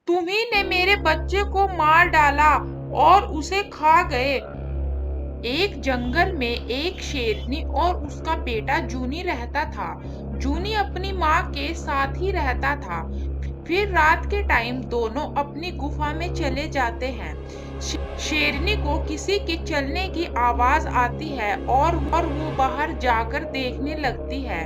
तुम्ही ने मेरे बच्चे को मार डाला और उसे खा गए। एक जंगल में एक शेरनी और उसका बेटा जूनी रहता था। जूनी अपनी माँ के साथ ही रहता था। फिर रात के टाइम दोनों अपनी गुफा में चले जाते हैं। शेरनी को किसी के चलने की आवाज आती है और वो बाहर जाकर देखने लगती है।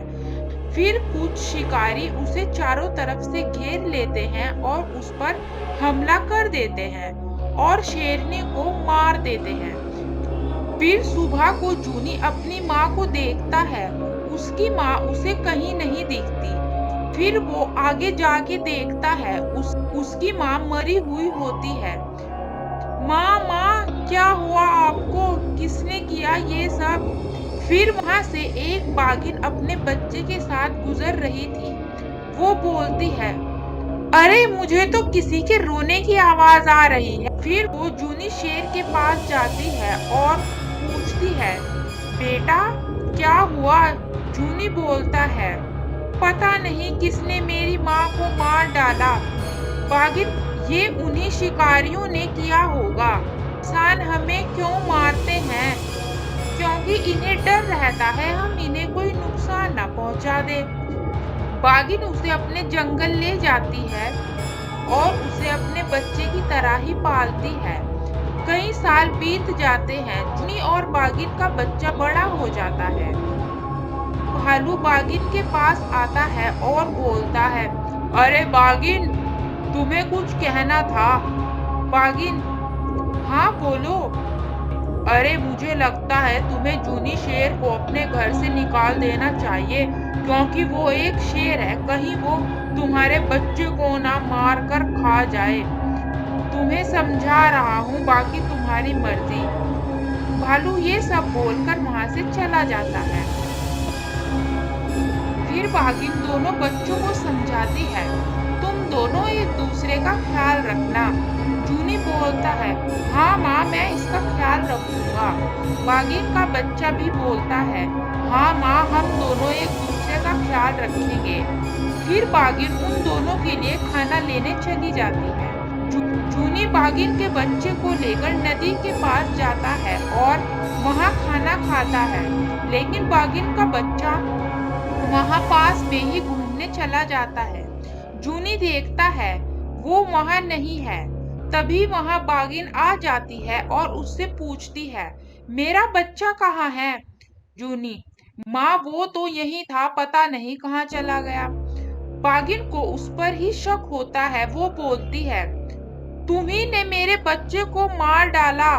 फिर कुछ शिकारी उसे चारों तरफ से घेर लेते हैं और उस पर हमला कर देते हैं और शेरनी को मार देते हैं। फिर सुबह को जूनी अपनी माँ को देखता है। उसकी माँ उसे कहीं नहीं दिखती। फिर वो आगे जाके देखता है, उसकी माँ मरी हुई होती है। माँ माँ, क्या हुआ आपको? किसने किया ये सब? फिर वहां से एक बाघिन अपने बच्चे के साथ गुजर रही थी। वो बोलती है, अरे मुझे तो किसी के रोने की आवाज आ रही है। फिर वो जूनी शेर के पास जाती है और पूछती है, बेटा क्या हुआ? जूनी बोलता है, पता नहीं किसने मेरी माँ को मार डाला। बाघिन, ये उन्हीं शिकारियों ने किया होगा। इंसान हमें क्यों मारते हैं? क्योंकि इन्हें डर रहता है हम इन्हें कोई नुकसान न पहुंचा दे। बाघिन उसे अपने जंगल ले जाती है और उसे अपने बच्चे की तरह ही पालती है। कई साल बीत जाते हैं। जूनी और बाघिन का बच्चा बड़ा हो जाता है। भालू बाघिन के पास आता है और बोलता है, अरे बाघिन, तुम्हें कुछ कहना था। बाघिन, हाँ बोलो। अरे मुझे लगता है तुम्हें जूनी शेर को अपने घर से निकाल देना चाहिए, क्योंकि वो एक शेर है। कहीं वो तुम्हारे बच्चे को ना मार कर खा जाए। तुम्हें समझा रहा हूँ, बाकी तुम्हारी मर्जी। भालू ये सब बोलकर वहां से चला जाता है। फिर बाघिन दोनों बच्चों को समझाती है, तुम दोनों एक दूसरे का ख्याल रखना। जूनी बोलता है, हाँ माँ, मैं इसका ख्याल रखूंगा। बाघिन का बच्चा भी बोलता है, हाँ माँ, हम दोनों एक दूसरे का ख्याल रखेंगे। फिर बाघिन उन दोनों के लिए खाना लेने चली जाती है। जूनी बाघिन के बच्चे को लेकर नदी के पास जाता है और वहाँ खाना खाता है, लेकिन बाघिन का बच्चा वहाँ पास में ही घूमने चला जाता है। जूनी देखता है वो वहाँ नहीं है। तभी वहाँ बाघिन आ जाती है और उससे पूछती है, मेरा बच्चा कहाँ है? जूनी, माँ वो तो यही था, पता नहीं कहाँ चला गया। बाघिन को उस पर ही शक होता है। वो बोलती है, तुम्ही ने मेरे बच्चे को मार डाला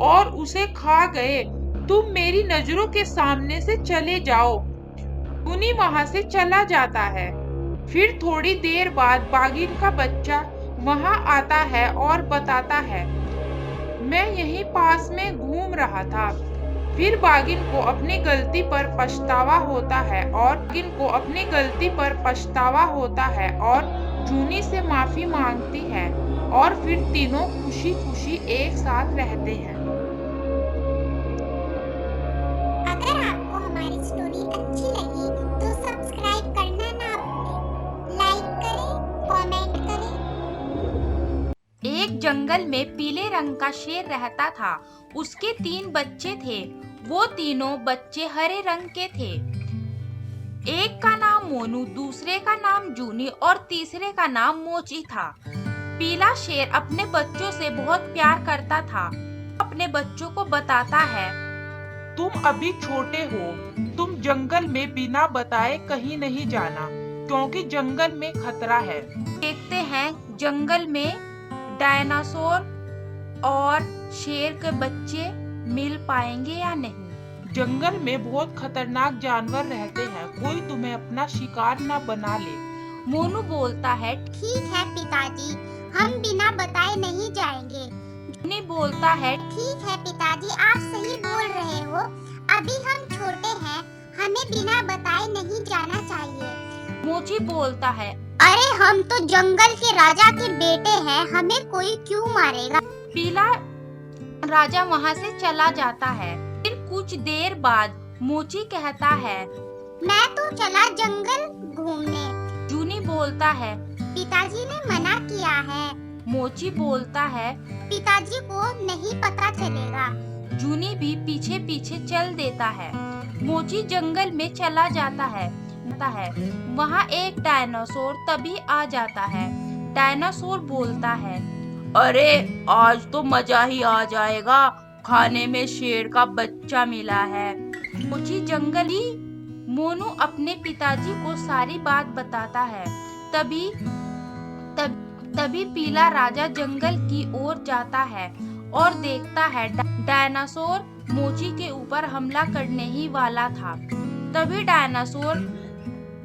और उसे खा गए। तुम मेरी नजरों के सामने से चले जाओ। जूनी वहां से चला जाता है। फिर थोड़ी देर बाद बाघिन का बच्चा वहां आता है और बताता है, मैं यहीं पास में घूम रहा था। फिर बाघिन को अपनी गलती पर पछतावा होता है और जूनी से माफी मांगती है और फिर तीनों खुशी खुशी एक साथ रहते हैं। अगर आपको हमारी स्टोरी अच्छी लगी तो सब्सक्राइब करना ना भूलें, लाइक करें, कमेंट करें। एक जंगल में पीले रंग का शेर रहता था। उसके 3 बच्चे थे। वो तीनों बच्चे हरे रंग के थे। एक का नाम मोनू, दूसरे का नाम जूनी और तीसरे का नाम मोची था। पीला शेर अपने बच्चों से बहुत प्यार करता था। अपने बच्चों को बताता है, तुम अभी छोटे हो, तुम जंगल में बिना बताए कहीं नहीं जाना, क्योंकि जंगल में खतरा है। देखते हैं जंगल में डायनासोर और शेर के बच्चे मिल पाएंगे या नहीं। जंगल में बहुत खतरनाक जानवर रहते हैं, कोई तुम्हें अपना शिकार न बना ले। मोनू बोलता है, ठीक है पिताजी, हम बिना बताए नहीं जाएंगे। जूनी बोलता है, ठीक है पिताजी, आप सही बोल रहे हो। अभी हम छोटे हैं, हमें बिना बताए नहीं जाना चाहिए। मोची बोलता है, अरे हम तो जंगल के राजा के बेटे हैं, हमें कोई क्यों मारेगा। पीला राजा वहाँ से चला जाता है। फिर कुछ देर बाद मोची कहता है, मैं तो चला जंगल घूमने। जूनी बोलता है, पिताजी ने मना किया है। मोची बोलता है, पिताजी को नहीं पता चलेगा। जूनी भी पीछे पीछे चल देता है। मोची जंगल में चला जाता है। वहाँ एक डायनासोर तभी आ जाता है। डायनासोर बोलता है, अरे आज तो मजा ही आ जाएगा, खाने में शेर का बच्चा मिला है। मोची जंगली मोनू अपने पिताजी को सारी बात बताता है। तभी तभी पीला राजा जंगल की ओर जाता है और देखता है डायनासोर मोची के ऊपर हमला करने ही वाला था। तभी डायनासोर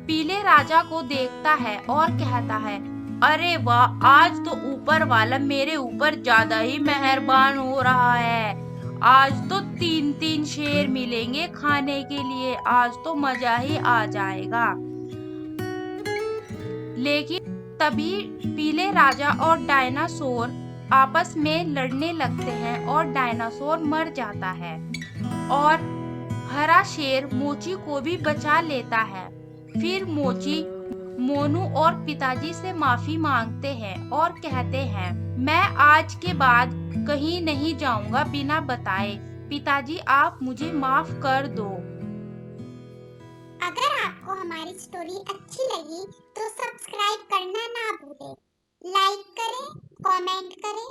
पीले राजा को देखता है और कहता है, अरे वाह, आज तो ऊपर वाला मेरे ऊपर ज्यादा ही मेहरबान हो रहा है। आज तो 3-3 शेर मिलेंगे खाने के लिए, आज तो मजा ही आ जाएगा। लेकिन तभी पीले राजा और डायनासोर आपस में लड़ने लगते हैं और डायनासोर मर जाता है और हरा शेर मोची को भी बचा लेता है। फिर मोची मोनू और पिताजी से माफी मांगते हैं और कहते हैं, मैं आज के बाद कहीं नहीं जाऊंगा बिना बताए। पिताजी, आप मुझे माफ कर दो। अगर आपको हमारी स्टोरी अच्छी लगी तो सब्सक्राइब करना ना भूलें। लाइक करें, कमेंट करें